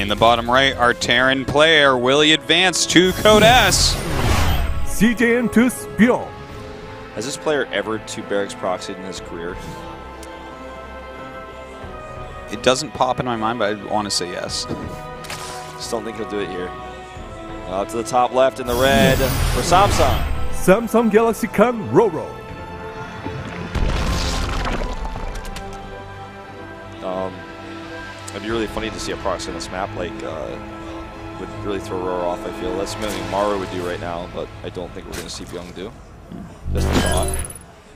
In the bottom right, our Terran player, will he advance to Code S? CJN to Bbyong. Has this player ever 2 barracks proxied in his career? It doesn't pop in my mind, but I want to say yes. Just don't think he'll do it here. Out to the top left in the red for Samsung. Samsung Galaxy Khan RorO. It'd be really funny to see a proxy on this map. Like, would really throw RorO off. I feel that's something Maru would do right now, but I don't think we're going to see Bbyong do. Just a thought.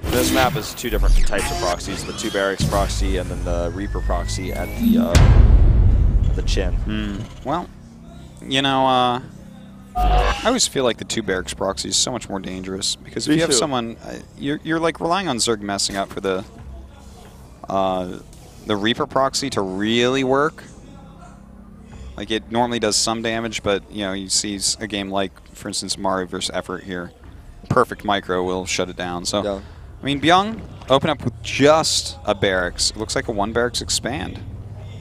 This map is 2 different types of proxies: the 2 barracks proxy and then the Reaper proxy at the chin. Well, you know, I always feel like the 2 barracks proxy is so much more dangerous because if you have someone, you're like relying on Zerg messing up for the Reaper proxy to really work. Like, it normally does some damage, but you know, you see a game like, for instance, Mario versus Effort here. Perfect micro will shut it down. So, yeah. I mean, Bbyong open up with just a barracks. It looks like a 1 barracks expand.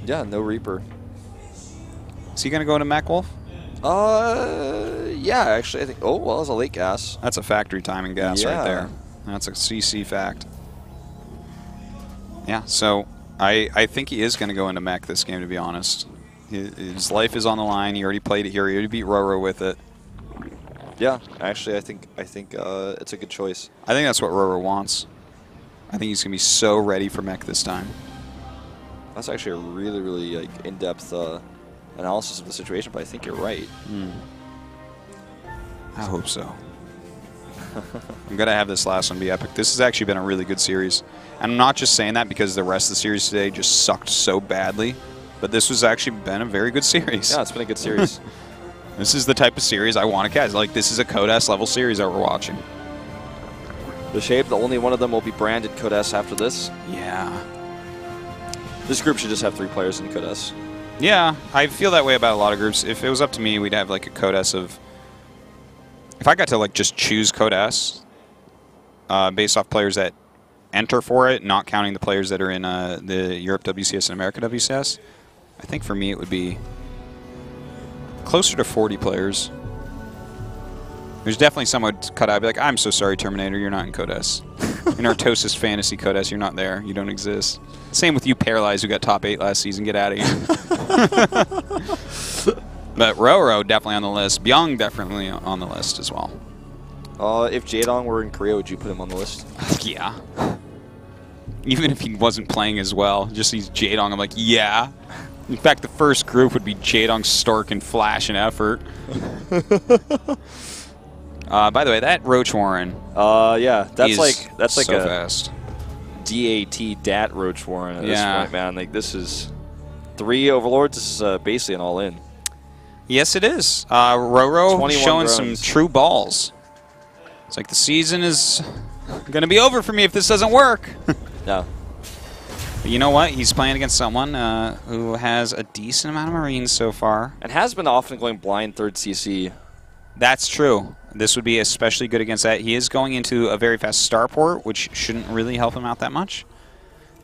Yeah, no Reaper. Is he going to go into Mech Wolf? Yeah, actually, I think. Oh, well, it's a late gas. That's a factory timing gas right there. That's a CC fact. Yeah, so I think he is going to go into Mech this game, to be honest. His life is on the line. He already played it here. He already beat RorO with it. Yeah, actually, I think it's a good choice. I think that's what RorO wants. I think he's going to be so ready for Mech this time. That's actually a really, really like in-depth analysis of the situation, but I think you're right. I hope so. I'm going to have this last one be epic. This has actually been a really good series. And I'm not just saying that because the rest of the series today just sucked so badly, but this has actually been a very good series. Yeah, it's been a good series. This is the type of series I want to catch. Like, this is a Code S level series that we're watching. The shape, the only one of them will be branded Code S after this. Yeah. This group should just have 3 players in Code S. Yeah, I feel that way about a lot of groups. If it was up to me, we'd have like a Code S of... If I got to like just choose Code S based off players that enter for it, not counting the players that are in the Europe WCS and America WCS, I think for me it would be closer to 40 players. There's definitely someone would cut out. I'd be like, I'm so sorry, Terminator, you're not in Code S. In Artosis Fantasy Code S, you're not there. You don't exist. Same with you, Paralyzed, who got top 8 last season. Get out of here. But RorO definitely on the list. Bbyong definitely on the list as well. If Jaedong were in Korea, would you put him on the list? Yeah. Even if he wasn't playing as well, just sees Jaedong, I'm like, yeah. In fact, the first group would be Jaedong, Stork, and Flash and Effort. By the way, that Roach Warren. Yeah, that's like so a fast. DAT Roach Warren at this point, man. Like, this is 3 Overlords. This is basically an all-in. Yes, it is. RorO showing drones. some true balls. It's like the season is going to be over for me if this doesn't work. Yeah. But you know what? He's playing against someone who has a decent amount of Marines so far. And has been often going blind 3rd CC. That's true. This would be especially good against that. He is going into a very fast starport, which shouldn't really help him out that much.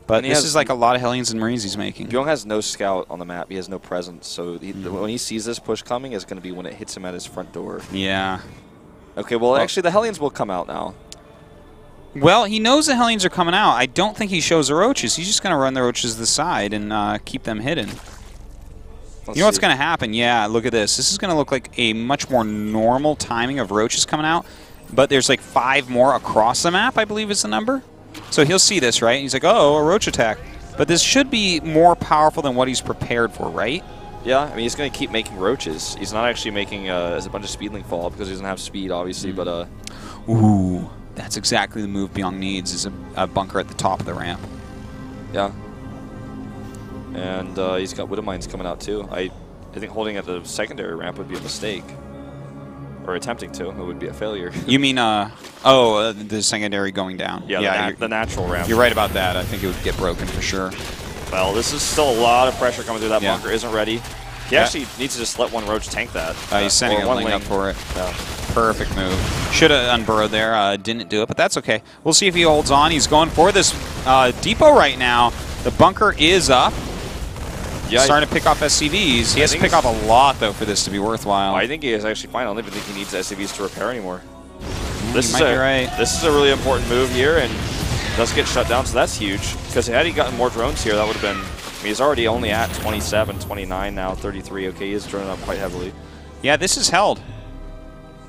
But this is like a lot of Hellions and Marines he's making. Bbyong has no scout on the map. He has no presence. So when he sees this push coming, it's going to be when it hits him at his front door. Yeah. Okay, well, actually, the Hellions will come out now. Well, he knows the Hellions are coming out. I don't think he shows the Roaches. He's just going to run the Roaches to the side and keep them hidden. You know what's going to happen? Yeah, look at this. This is going to look like a much more normal timing of Roaches coming out. But there's like 5 more across the map, I believe is the number. So he'll see this, right? He's like, oh, a Roach attack. But this should be more powerful than what he's prepared for, right? Yeah, I mean, he's going to keep making Roaches. He's not actually making a bunch of Speedling fall because he doesn't have speed, obviously, but... Ooh, that's exactly the move Bbyong needs, is a bunker at the top of the ramp. Yeah. And he's got Widow Mines coming out, too. I think holding at the secondary ramp would be a mistake. Or attempting to. It would be a failure. You mean, the secondary going down? Yeah, the natural ramp. You're right about that. I think it would get broken for sure. Well, this is still a lot of pressure coming through that bunker. Isn't ready. He actually needs to just let one Roach tank that. He's sending a link up for it. Perfect move. Should have unburrowed there. Didn't do it, but that's okay. We'll see if he holds on. He's going for this depot right now. The bunker is up. Yeah, starting to pick off SCVs. He has to pick off a lot, though, for this to be worthwhile. I think he is actually fine. I don't even think he needs SCVs to repair anymore. This might be right. This is a really important move here, and does get shut down, so that's huge. Because had he gotten more drones here, that would have been... I mean, he's already only at 27, 29 now, 33. Okay, he is droning up quite heavily. Yeah, this is held.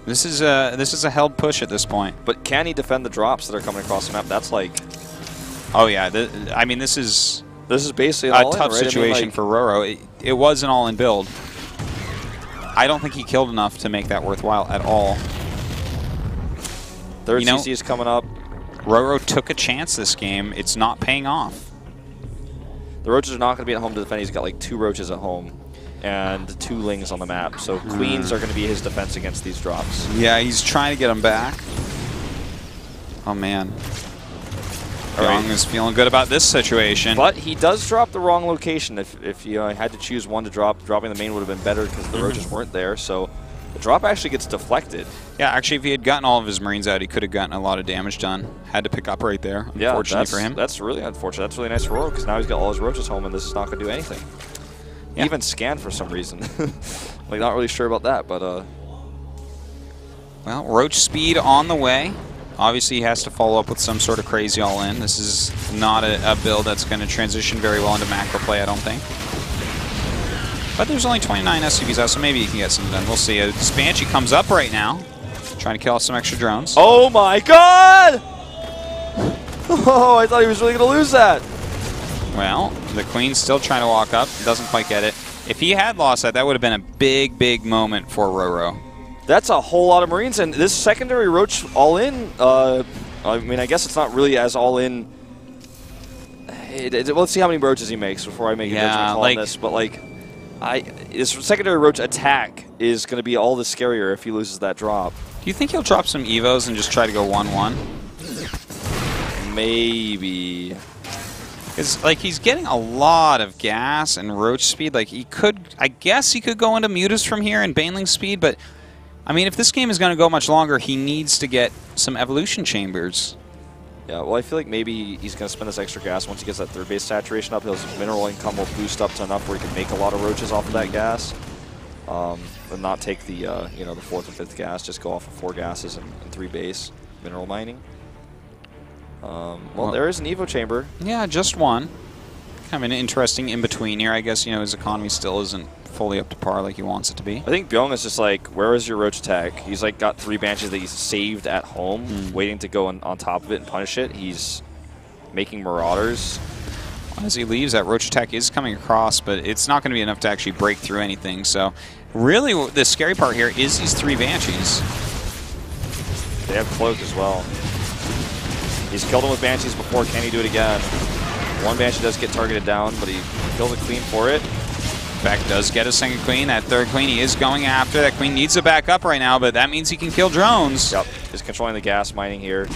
This is a held push at this point. But can he defend the drops that are coming across the map? That's like... Oh, yeah. I mean, this is basically a tough situation for RorO. It was an all-in build. I don't think he killed enough to make that worthwhile at all. Third CC is coming up. RorO took a chance this game. It's not paying off. The roaches are not going to be at home to defend. He's got like 2 roaches at home and 2 lings on the map. So queens are going to be his defense against these drops. Yeah, he's trying to get them back. Oh, man. Bbyong is feeling good about this situation. But he does drop the wrong location. If you had to choose one to drop, dropping the main would have been better because the roaches weren't there. So the drop actually gets deflected. Yeah, actually, if he had gotten all of his Marines out, he could have gotten a lot of damage done. Had to pick up right there, unfortunately for him. That's really unfortunate. That's really nice for RorO because now he's got all his roaches home and this is not going to do anything. Yeah. He even scanned for some reason. Like, not really sure about that, but... Well, roach speed on the way. Obviously, he has to follow up with some sort of crazy all-in. This is not a build that's going to transition very well into macro play, I don't think. But there's only 29 SCVs out, so maybe he can get some done. We'll see. Banshee comes up right now, trying to kill off some extra drones. Oh my god! Oh, I thought he was really going to lose that. Well, the Queen's still trying to walk up. Doesn't quite get it. If he had lost that, that would have been a big, big moment for RorO. That's a whole lot of Marines, and this secondary roach all-in, I mean, I guess it's not really as all-in. Let's see how many roaches he makes before I make a judgment call on this, but like, this secondary roach attack is going to be all the scarier if he loses that drop. Do you think he'll drop some Evos and just try to go 1-1? Maybe. Because, like, he's getting a lot of gas and roach speed. Like, he could, I guess he could go into Mutas from here and Baneling speed, but... I mean, if this game is going to go much longer, he needs to get some evolution chambers. Yeah, well, I feel like maybe he's going to spend this extra gas once he gets that 3rd base saturation up. His mineral income will boost up to enough where he can make a lot of roaches off of that gas, and not take the the 4th and 5th gas. Just go off of 4 gases and 3 base mineral mining. Well, there is an Evo chamber. Yeah, just one. Kind of an interesting in between here. I guess his economy still isn't fully up to par like he wants it to be. I think Bbyong is just like, where is your roach attack? He's like got 3 Banshees that he's saved at home, waiting to go on top of it and punish it. He's making Marauders. As he leaves, that roach attack is coming across, but it's not going to be enough to actually break through anything. So really the scary part here is these 3 Banshees. They have Cloak as well. He's killed him with Banshees before. Can he do it again? 1 Banshee does get targeted down, but he killed the Queen for it. Beck does get a second Queen. That 3rd Queen he is going after. That Queen needs to back up right now, but that means he can kill drones. Yep, he's controlling the gas mining here.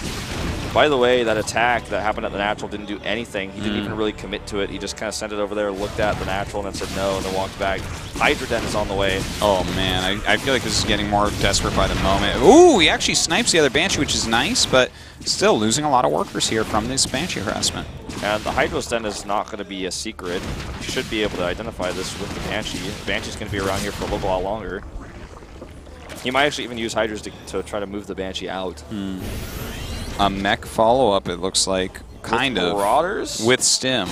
By the way, that attack that happened at the natural didn't do anything. He didn't even really commit to it. He just kind of sent it over there, looked at the natural, and then said no, and then walked back. Hydra Den is on the way. Oh, man. I feel like this is getting more desperate by the moment. Ooh, he actually snipes the other Banshee, which is nice, but still losing a lot of workers here from this Banshee harassment. And the Hydra's Den is not going to be a secret. You should be able to identify this with the Banshee. The Banshee's going to be around here for a little while longer. He might actually even use Hydras to try to move the Banshee out. A mech follow-up, it looks like, kind of. Marauders? With Stim.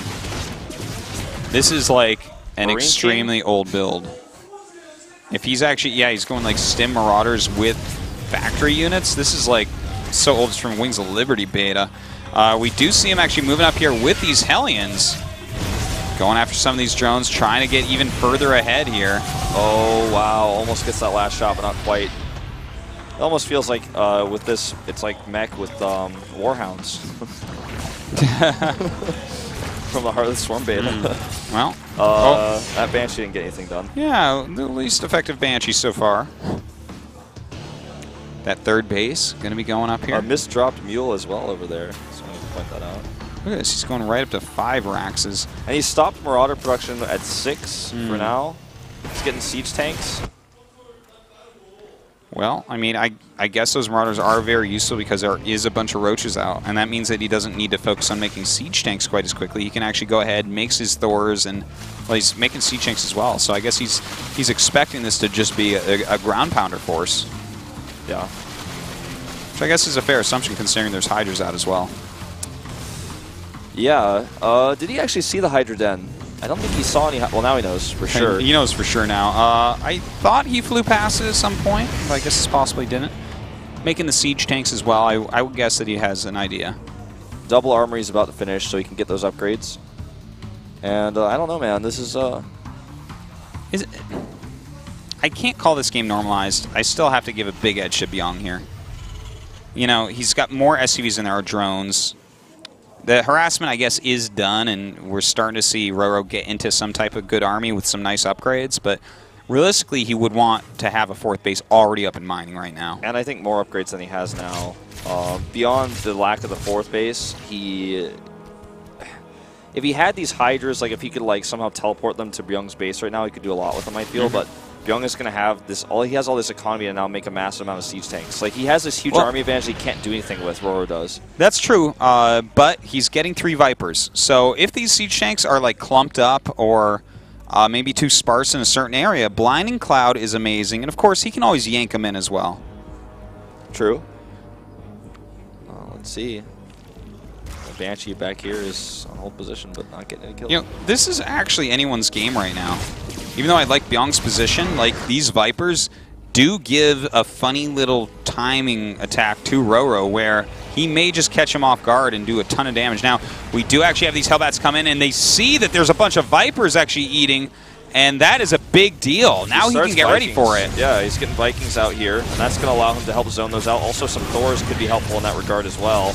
This is like an extremely old build. If he's actually, yeah, he's going like Stim Marauders with factory units. This is like so old, it's from Wings of Liberty beta. We do see him actually moving up here with these Hellions. Going after some of these drones, trying to get even further ahead here. Oh, wow. Almost gets that last shot, but not quite. It almost feels like with this, it's like mech with Warhounds. From the Heartless Swarm beta. Well, that Banshee didn't get anything done. Yeah, the least effective Banshee so far. That 3rd base going to be going up here. A misdropped Mule as well over there. Just wanted to point that out. Look at this. He's going right up to 5 Raxes. And he stopped Marauder production at 6 for now. He's getting siege tanks. Well, I mean, I guess those Marauders are very useful because there is a bunch of Roaches out, and that means that he doesn't need to focus on making siege tanks quite as quickly. He can actually go ahead, makes his Thors, and well, he's making siege tanks as well. So I guess he's expecting this to just be a ground pounder force. Yeah. Which I guess is a fair assumption considering there's Hydras out as well. Yeah. Did he actually see the Hydra Den? I don't think he saw any. Well, now he knows for sure. He knows for sure now. I thought he flew past it at some point, but I guess he possibly didn't. Making the siege tanks as well, I would guess that he has an idea. Double armory is about to finish, so he can get those upgrades. And I don't know, man. This is Is it? I can't call this game normalized. I still have to give a big edge to Bbyong here. You know, he's got more SCVs than there are drones. The harassment, I guess, is done, and we're starting to see RorO get into some type of good army with some nice upgrades, but realistically, he would want to have a 4th base already up and mining right now. And I think more upgrades than he has now. Beyond the lack of the 4th base, if he had these Hydras, like if he could like somehow teleport them to Bbyong's base right now, he could do a lot with them, I feel, but Bbyong is going to have this. He has all this economy to now make a massive amount of siege tanks. Like he has this huge army advantage he can't do anything with. RorO does. That's true, but he's getting 3 Vipers. So if these siege tanks are like clumped up or maybe too sparse in a certain area, Blinding Cloud is amazing, and of course he can always yank them in as well. True. Let's see. Banshee back here is on hold position, but not getting any kills. You know, this is actually anyone's game right now. Even though I like Bbyong's position, like these Vipers do give a funny little timing attack to RorO where he may just catch him off guard and do a ton of damage. Now, we do actually have these Hellbats come in, and they see that there's a bunch of Vipers actually eating, and that is a big deal. Now he can get ready for it. Yeah, he's getting Vikings out here, and that's going to allow him to help zone those out. Also, some Thors could be helpful in that regard as well.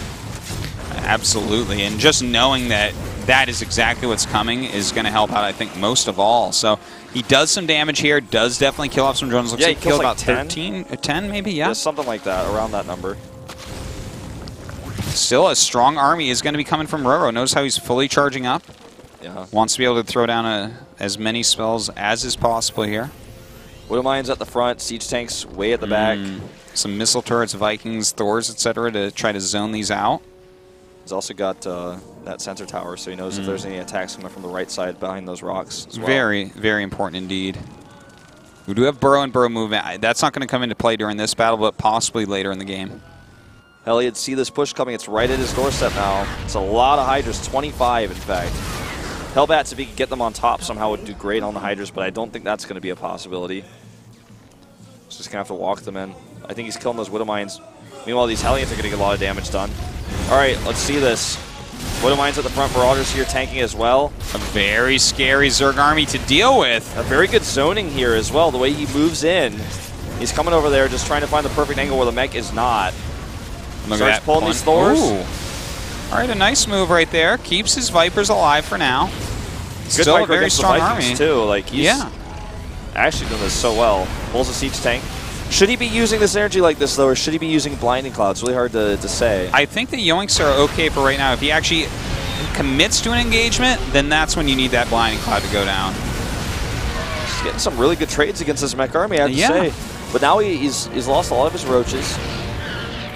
Absolutely, and just knowing that that is exactly what's coming is going to help out, I think, most of all. So he does some damage here, does definitely kill off some drones. Looks like he killed about 10 maybe, yeah? Something like that, around that number. Still, a strong army is going to be coming from RorO. Notice how he's fully charging up. Yeah. Wants to be able to throw down as many spells as is possible here. Widow Mines at the front, siege tanks way at the back. Some missile turrets, Vikings, Thors, etc. to try to zone these out. He's also got that sensor tower, so he knows if there's any attacks coming from the right side behind those rocks as well. Very, very important indeed. We do have burrow and burrow movement. That's not going to come into play during this battle, but possibly later in the game. Elliot, see this push coming. It's right at his doorstep now. It's a lot of Hydras, 25 in fact. Hellbats, if he could get them on top somehow, would do great on the Hydras, but I don't think that's going to be a possibility. He's just going to have to walk them in. I think he's killing those Widow Mines. Meanwhile, these Hellions are going to get a lot of damage done. All right, let's see this. Widow Mines at the front, Marauders here tanking as well. A very scary Zerg army to deal with. A very good zoning here as well, the way he moves in. He's coming over there just trying to find the perfect angle where the mech is not. Look Starts at that pulling these Thors. All right, a nice move right there. Keeps his Vipers alive for now. Good Still a Viper very against strong the Vikings army. too. Like he's actually doing this so well. Pulls a siege tank. Should he be using this energy like this, though, or should he be using Blinding Cloud? It's really hard to say. I think the Yoinks are okay for right now. If he actually commits to an engagement, then that's when you need that Blinding Cloud to go down. He's getting some really good trades against this mech army, I have to say. But now he's lost a lot of his Roaches.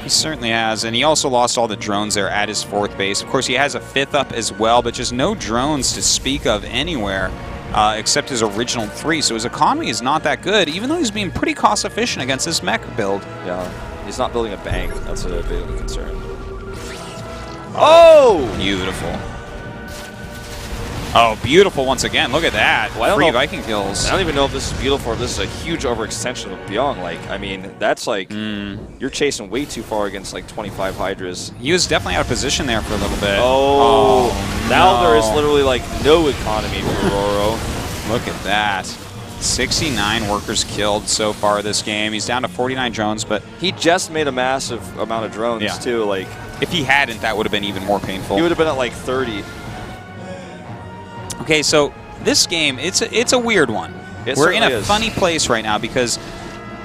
He certainly has, and he also lost all the drones there at his 4th base. Of course, he has a 5th up as well, but just no drones to speak of anywhere. Except his original 3, so his economy is not that good, even though he's being pretty cost-efficient against this mech build. Yeah, he's not building a bank. That's a bit of a concern. Oh! Beautiful. Oh, beautiful once again. Look at that. Well, 3 Viking kills. I don't even know if this is beautiful or if this is a huge overextension of Bbyong. Like, I mean, that's like, you're chasing way too far against like 25 Hydras. He was definitely out of position there for a little bit. Oh, now no. there is literally like no economy for RorO. Look at that. 69 workers killed so far this game. He's down to 49 drones, but he just made a massive amount of drones too. Like, if he hadn't, that would have been even more painful. He would have been at like 30. Okay, so this game, it's a weird one. We're in a funny place right now because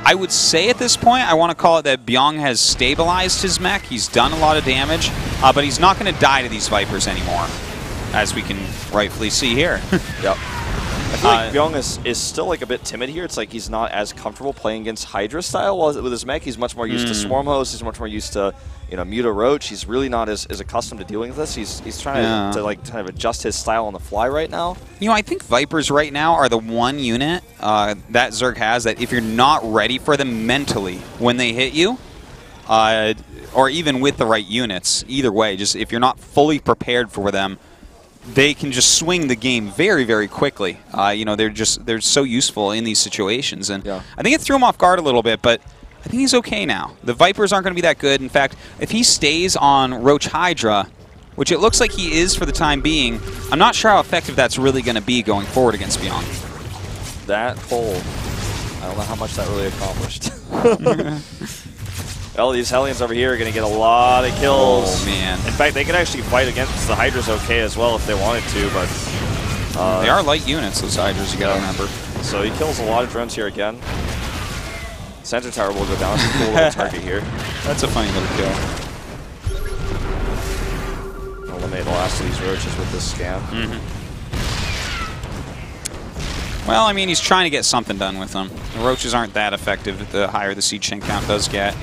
I would say at this point, I want to call it that Bbyong has stabilized his mech. He's done a lot of damage, but he's not going to die to these Vipers anymore, as we can rightfully see here. Yep. I feel like Bbyong is still like a bit timid here. It's like he's not as comfortable playing against Hydra style with his mech. He's much more used to Swarm Host. He's much more used to, you know, Muta Roach. He's really not as accustomed to dealing with this. He's trying to like kind of adjust his style on the fly right now. You know, I think Vipers right now are the one unit that Zerg has that if you're not ready for them mentally when they hit you, or even with the right units, either way, just if you're not fully prepared for them, they can just swing the game very, very quickly. You know, they're so useful in these situations, and I think it threw him off guard a little bit, but I think he's okay now. The Vipers aren't going to be that good. In fact, if he stays on Roach Hydra, which it looks like he is for the time being, I'm not sure how effective that's really going to be going forward against Bbyong. That pull, I don't know how much that really accomplished. Well, these Hellions over here are going to get a lot of kills. Oh, man. In fact, they could actually fight against the Hydras okay as well if they wanted to, but... they are light units, those Hydras, you got to remember. So he kills a lot of drones here again. Center tower will go down. It's a cool little target here. That's a funny little kill. Eliminate the last of these roaches with this scan. Well, I mean, he's trying to get something done with them. The roaches aren't that effective the higher the siege tank count does get.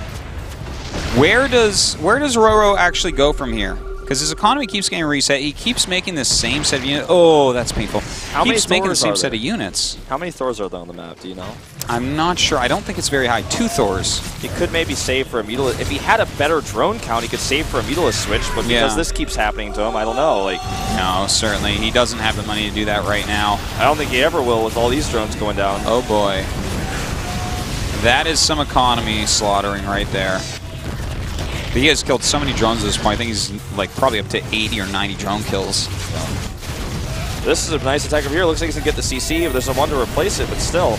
Where does RorO actually go from here? Because his economy keeps getting reset. He keeps making the same set of units. Oh, that's painful. How keeps many making the same Thors set of units. How many Thors are there on the map? Do you know? I'm not sure. I don't think it's very high. 2 Thors. He could maybe save for a Mutalisk. If he had a better drone count, he could save for a Mutalisk switch, but because this keeps happening to him, I don't know. Like, no, certainly. He doesn't have the money to do that right now. I don't think he ever will with all these drones going down. Oh, boy. That is some economy slaughtering right there. But he has killed so many drones at this point. I think he's like probably up to 80 or 90 drone kills. This is a nice attack over here. Looks like he's going to get the CC if there's someone to replace it, but still.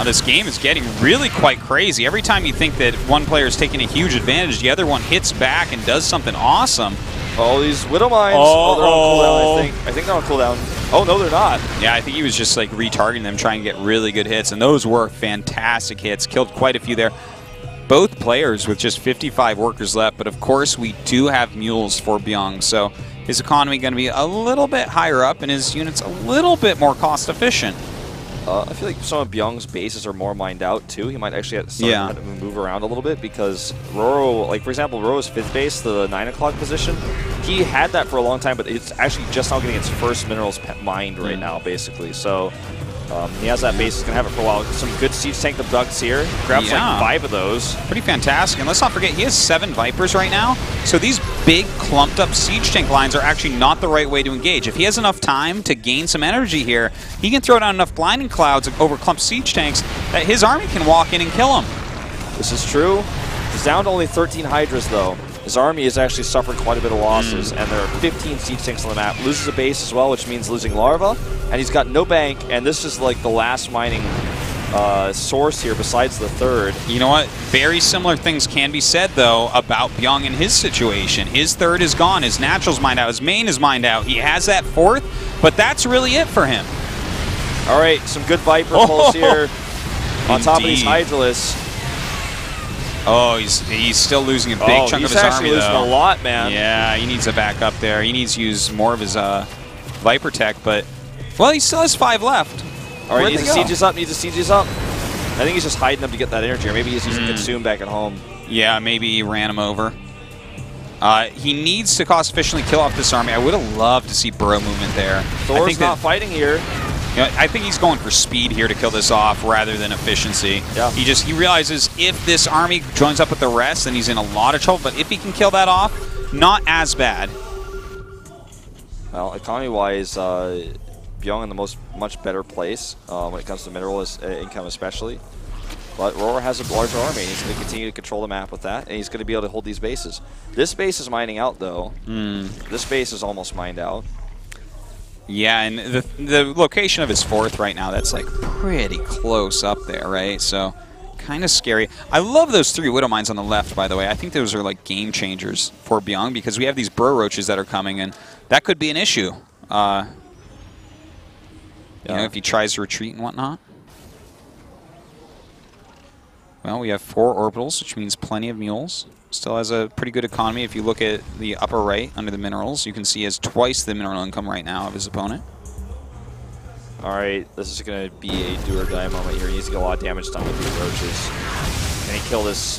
This game is getting really quite crazy. Every time you think that one player is taking a huge advantage, the other one hits back and does something awesome. Oh, these Widow Mines. Oh, they're on cooldown, I think they're on cooldown. Oh, no, they're not. Yeah, I think he was just like retargeting them, trying to get really good hits, and those were fantastic hits. Killed quite a few there. Both players with just 55 workers left, but of course we do have mules for Bbyong, so his economy going to be a little bit higher up and his units a little bit more cost efficient. I feel like some of Byong's bases are more mined out too. He might actually have to move around a little bit because RorO, like for example, RorO's 5th base, the 9 o'clock position, he had that for a long time, but it's actually just now getting its first minerals mined right now, basically. So he has that base. He's going to have it for a while. Some good siege tank abducts here. Grabs like 5 of those. Pretty fantastic. And let's not forget, he has 7 Vipers right now. So these big clumped up siege tank lines are actually not the right way to engage. If he has enough time to gain some energy here, he can throw down enough blinding clouds over clumped siege tanks that his army can walk in and kill him. This is true. He's down to only 13 Hydras though. His army has actually suffered quite a bit of losses, and there are 15 siege tanks on the map. Loses a base as well, which means losing Larva, and he's got no bank, and this is like the last mining source here besides the 3rd. You know what? Very similar things can be said, though, about Bbyong and his situation. His 3rd is gone. His natural's mined out. His main is mined out. He has that 4th, but that's really it for him. All right, some good Viper pulls here on top of these Hydralisks. Oh, he's still losing a big chunk of his army, though. He's actually losing a lot, man. Yeah, he needs to back up there. He needs to use more of his Viper tech, but, well, he still has 5 left. All right, needs to siege us up, needs to siege us up. I think he's just hiding them to get that energy, or maybe he's using Consume back at home. Yeah, maybe he ran him over. He needs to cost efficiently kill off this army. I would have loved to see burrow movement there. Thor's not fighting here. You know, I think he's going for speed here to kill this off rather than efficiency. Yeah. He realizes if this army joins up with the rest, then he's in a lot of trouble. But if he can kill that off, not as bad. Well, economy-wise, Bbyong in the much better place when it comes to mineral income especially. But RorO has a larger army, and he's going to continue to control the map with that, and he's going to be able to hold these bases. This base is mining out, though. This base is almost mined out. Yeah, and the location of his 4th right now, that's like pretty close up there, right? So kind of scary. I love those 3 Widow Mines on the left, by the way. I think those are like game changers for Bbyong because we have these burrow roaches that are coming, and that could be an issue. You know, if he tries to retreat and whatnot. Well, we have 4 orbitals, which means plenty of mules. Still has a pretty good economy. If you look at the upper right under the minerals, you can see he has twice the mineral income right now of his opponent. All right, this is going to be a do-or-die moment here. He needs to get a lot of damage done with these roaches. Can he kill this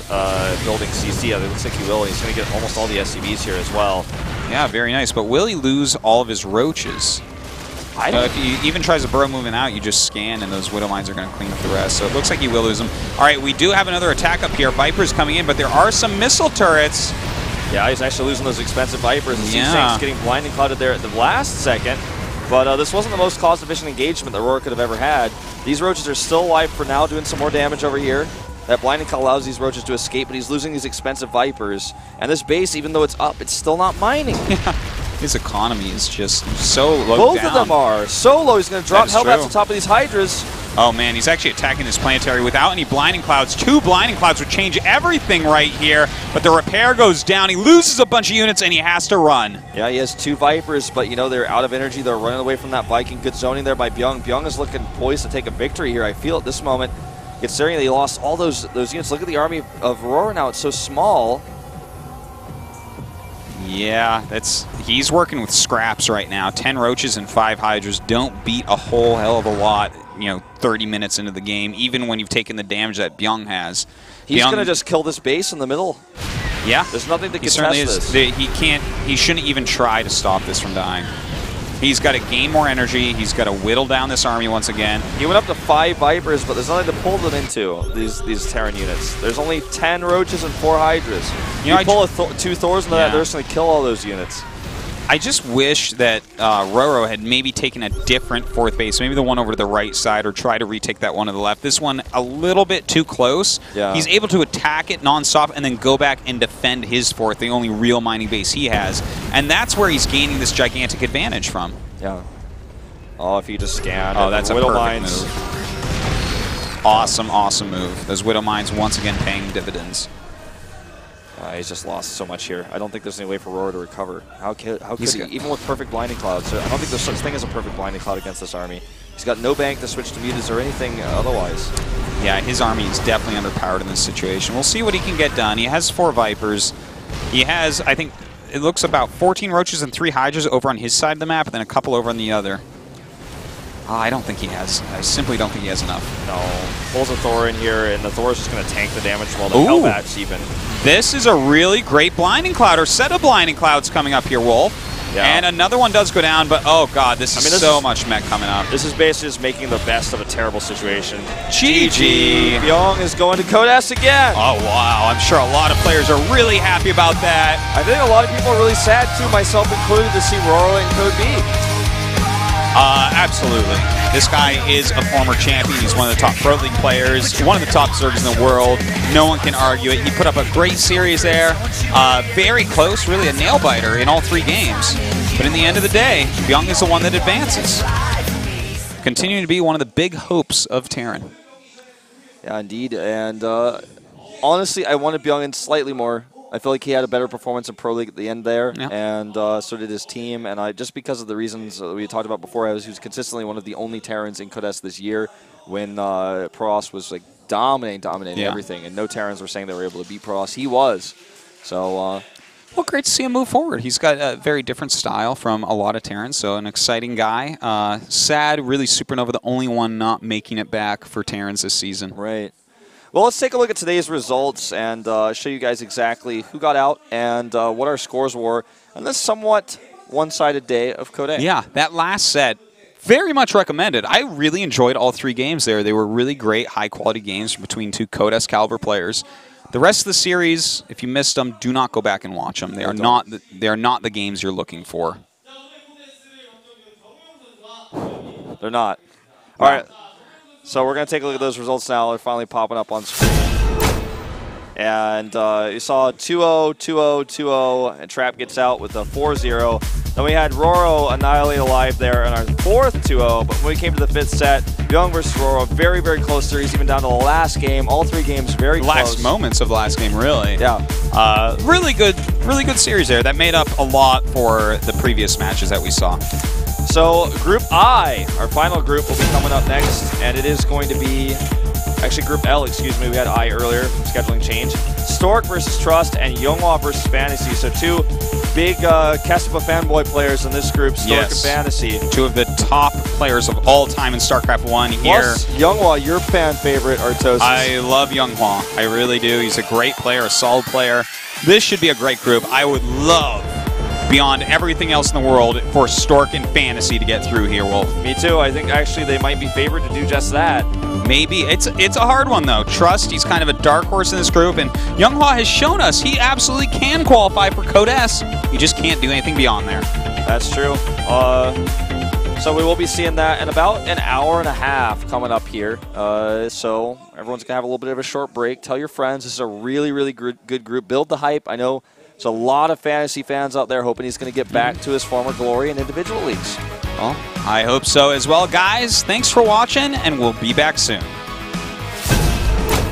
building CC? It looks like he will. He's going to get almost all the SCVs here as well. Yeah, very nice. But will he lose all of his roaches? If he even tries to burrow moving out, you just scan, and those Widow Mines are going to clean up the rest. So it looks like he will lose them. All right, we do have another attack up here. Viper's coming in, but there are some missile turrets. Yeah, he's actually losing those expensive Vipers. He's getting blinding clouded there at the last second. But this wasn't the most cost-efficient engagement that RorO could have ever had. These roaches are still alive for now, doing some more damage over here. That blinding cloud allows these roaches to escape, but he's losing these expensive Vipers. And this base, even though it's up, it's still not mining. His economy is just so low. Both of them are so low. He's going to drop Hellbats on top of these Hydras. Oh man, he's actually attacking this planetary without any blinding clouds. 2 blinding clouds would change everything right here, but the repair goes down. He loses a bunch of units and he has to run. Yeah, he has 2 Vipers, but you know, they're out of energy. They're running away from that Viking. Good zoning there by Bbyong. Bbyong is looking poised to take a victory here, I feel, at this moment. Considering that he lost all those units. Look at the army of RorO now. It's so small. Yeah, he's working with scraps right now. 10 roaches and 5 hydras don't beat a whole hell of a lot, 30 minutes into the game, even when you've taken the damage that Bbyong has. He's going to just kill this base in the middle. Yeah. There's nothing to contest this. He shouldn't even try to stop this from dying. He's got to gain more energy. He's got to whittle down this army once again. He went up to 5 Vipers, but there's nothing to pull them into, these Terran units. There's only 10 roaches and 4 hydras. You pull 2 Thors into that, they're just going to kill all those units. I just wish that RorO had maybe taken a different 4th base, maybe the one over to the right side, or try to retake that one to the left. This one a little bit too close. Yeah. He's able to attack it nonstop and then go back and defend his 4th, the only real mining base he has. And that's where he's gaining this gigantic advantage from. Yeah. Oh, if you just scan. Oh, that's a Widow perfect Mines. move. Awesome, awesome move. Those Widow Mines once again paying dividends. He's just lost so much here. I don't think there's any way for RorO to recover. How could he? Even with perfect blinding clouds, I don't think there's such thing as a perfect blinding cloud against this army. He's got no bank to switch to mutas or anything otherwise. Yeah, his army is definitely underpowered in this situation. We'll see what he can get done. He has 4 Vipers. He has, I think, it looks about 14 roaches and 3 hydras over on his side of the map, and then a couple over on the other. I don't think he has. I simply don't think he has enough. No. Pulls a Thor in here, and the Thor's just going to tank the damage while the Hellbats even. This is a really great blinding cloud, or set of blinding clouds coming up here, Wolf. Yeah. And another one does go down, but oh god, this is so much mech coming up. This is basically just making the best of a terrible situation. GG. Bbyong is going to Codas again. Oh wow, I'm sure a lot of players are really happy about that. I think a lot of people are really sad too, myself included, to see RorO in Code B. Absolutely. This guy is a former champion. He's one of the top Pro League players, one of the top zergers in the world. No one can argue it. He put up a great series there. Very close, really a nail-biter in all 3 games. But in the end of the day, Bbyong is the one that advances. Continuing to be one of the big hopes of Terran. Yeah, indeed. And honestly, I wanted Bbyong in slightly more. I feel like he had a better performance in Pro League at the end there, and so did his team. And just because of the reasons that we talked about before, he was consistently one of the only Terrans in Codas this year when Protoss was like dominating everything, and no Terrans were saying they were able to beat Protoss. He was. So, well, great to see him move forward. He's got a very different style from a lot of Terrans, so an exciting guy. Sad, really Supernova, the only one not making it back for Terrans this season. Right. Well, let's take a look at today's results and show you guys exactly who got out and what our scores were on this somewhat one-sided day of Code A. Yeah, that last set, very much recommended. I really enjoyed all 3 games there. They were really great, high-quality games between 2 Codas caliber players. The rest of the series, if you missed them, do not go back and watch them. They are not the games you're looking for. They're not. All right. So we're going to take a look at those results now. They're finally popping up on screen. And you saw 2-0, 2-0, 2-0, and Trap gets out with a 4-0. Then we had RorO annihilate alive there in our 4th 2-0. But when we came to the 5th set, Bbyong versus RorO, very, very close series, even down to the last game. All 3 games very close. Last moments of the last game, really. Yeah. Really good series there. That made up a lot for the previous matches that we saw. So Group I, our final group, will be coming up next, and it is going to be, actually Group L, excuse me, we had I earlier, scheduling change. Stork versus Trust, and Yonghwa versus Fantasy. So 2 big Caspa fanboy players in this group, Stork and Fantasy. 2 of the top players of all time in StarCraft 1 here. Plus, Younghwa, your fan favorite, Artosis. I love Younghwa. I really do. He's a great player, a solid player. This should be a great group. I would love, beyond everything else in the world, for Stork and Fantasy to get through here, Wolf. Me too. I think actually they might be favored to do just that. Maybe. It's a hard one, though. Trust, he's kind of a dark horse in this group, and Younghwa has shown us he absolutely can qualify for Code S. He just can't do anything beyond there. That's true. So we will be seeing that in about an hour and a half coming up here. So everyone's going to have a little bit of a short break. Tell your friends. This is a really, really good group. Build the hype. I know there's a lot of fantasy fans out there hoping he's going to get back to his former glory in individual leagues. Well, I hope so as well. Guys, thanks for watching, and we'll be back soon.